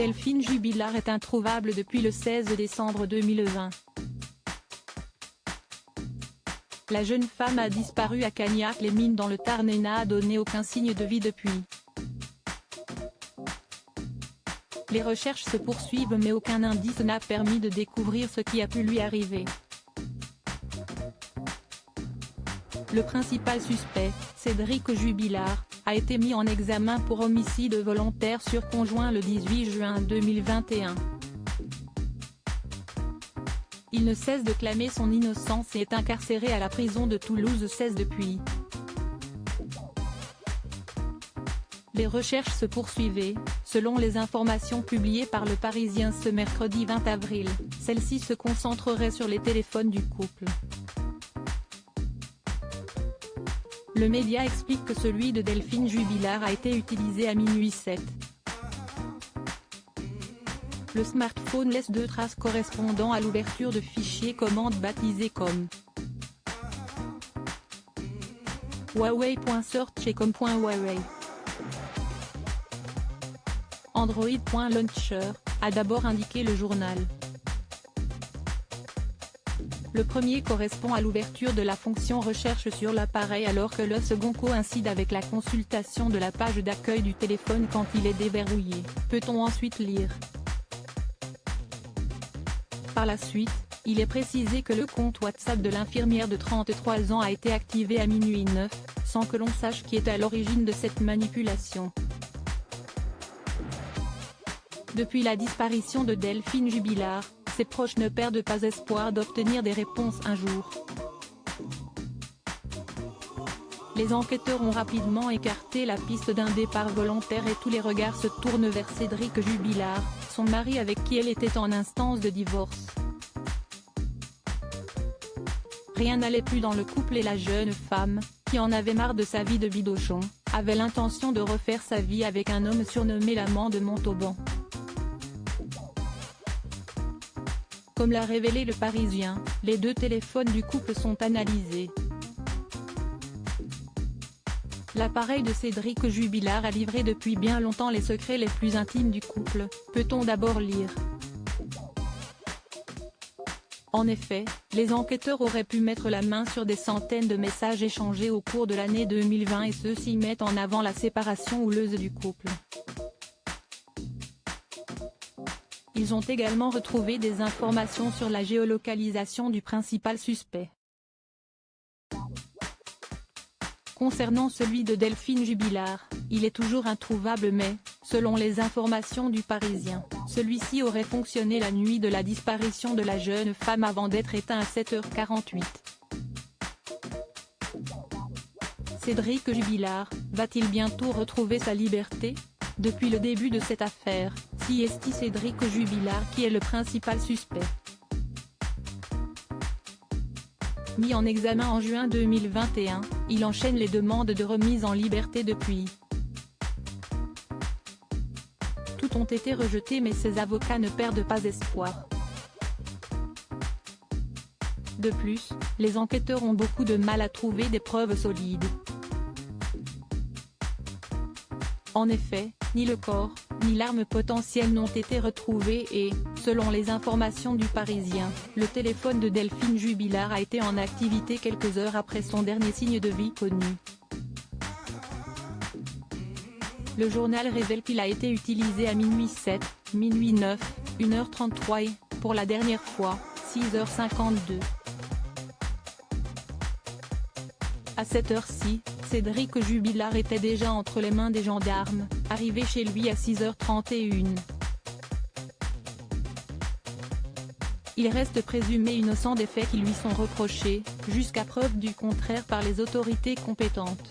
Delphine Jubilard est introuvable depuis le 16 décembre 2020. La jeune femme a disparu à Cagnac-les-Mines dans le Tarn et n'a donné aucun signe de vie depuis. Les recherches se poursuivent mais aucun indice n'a permis de découvrir ce qui a pu lui arriver. Le principal suspect, Cédric Jubilard, a été mis en examen pour homicide volontaire sur conjoint le 18 juin 2021. Il ne cesse de clamer son innocence et est incarcéré à la prison de Toulouse 16 depuis. Les recherches se poursuivaient, selon les informations publiées par Le Parisien ce mercredi 20 avril, celles-ci se concentreraient sur les téléphones du couple. Le média explique que celui de Delphine Jubilard a été utilisé à minuit 7. Le smartphone laisse 2 traces correspondant à l'ouverture de fichiers commande baptisés comme Huawei.search et com.huawei. Android.launcher, a d'abord indiqué le journal. Le premier correspond à l'ouverture de la fonction recherche sur l'appareil alors que le second coïncide avec la consultation de la page d'accueil du téléphone quand il est déverrouillé, peut-on ensuite lire. Par la suite, il est précisé que le compte WhatsApp de l'infirmière de 33 ans a été activé à minuit 9, sans que l'on sache qui est à l'origine de cette manipulation. Depuis la disparition de Delphine Jubilard, ses proches ne perdent pas espoir d'obtenir des réponses un jour. Les enquêteurs ont rapidement écarté la piste d'un départ volontaire et tous les regards se tournent vers Cédric Jubilard, son mari avec qui elle était en instance de divorce. Rien n'allait plus dans le couple et la jeune femme, qui en avait marre de sa vie de bidochon, avait l'intention de refaire sa vie avec un homme surnommé l'amant de Montauban. Comme l'a révélé Le Parisien, les 2 téléphones du couple sont analysés. L'appareil de Cédric Jubilard a livré depuis bien longtemps les secrets les plus intimes du couple, peut-on d'abord lire. En effet, les enquêteurs auraient pu mettre la main sur des centaines de messages échangés au cours de l'année 2020 et ceux-ci mettent en avant la séparation houleuse du couple. Ils ont également retrouvé des informations sur la géolocalisation du principal suspect. Concernant celui de Delphine Jubilard, il est toujours introuvable mais, selon les informations du Parisien, celui-ci aurait fonctionné la nuit de la disparition de la jeune femme avant d'être éteint à 7h48. Cédric Jubilard, va-t-il bientôt retrouver sa liberté ? Depuis le début de cette affaire, c'est Cédric Jubilard qui est le principal suspect. Mis en examen en juin 2021, il enchaîne les demandes de remise en liberté depuis. Toutes ont été rejetées mais ses avocats ne perdent pas espoir. De plus, les enquêteurs ont beaucoup de mal à trouver des preuves solides. En effet, ni le corps, ni l'arme potentielle n'ont été retrouvés et, selon les informations du Parisien, le téléphone de Delphine Jubilard a été en activité quelques heures après son dernier signe de vie connu. Le journal révèle qu'il a été utilisé à minuit 7, minuit 9, 1h33 et, pour la dernière fois, 6h52. À cette heure-ci, Cédric Jubilard était déjà entre les mains des gendarmes, arrivé chez lui à 6h31. Il reste présumé innocent des faits qui lui sont reprochés, jusqu'à preuve du contraire par les autorités compétentes.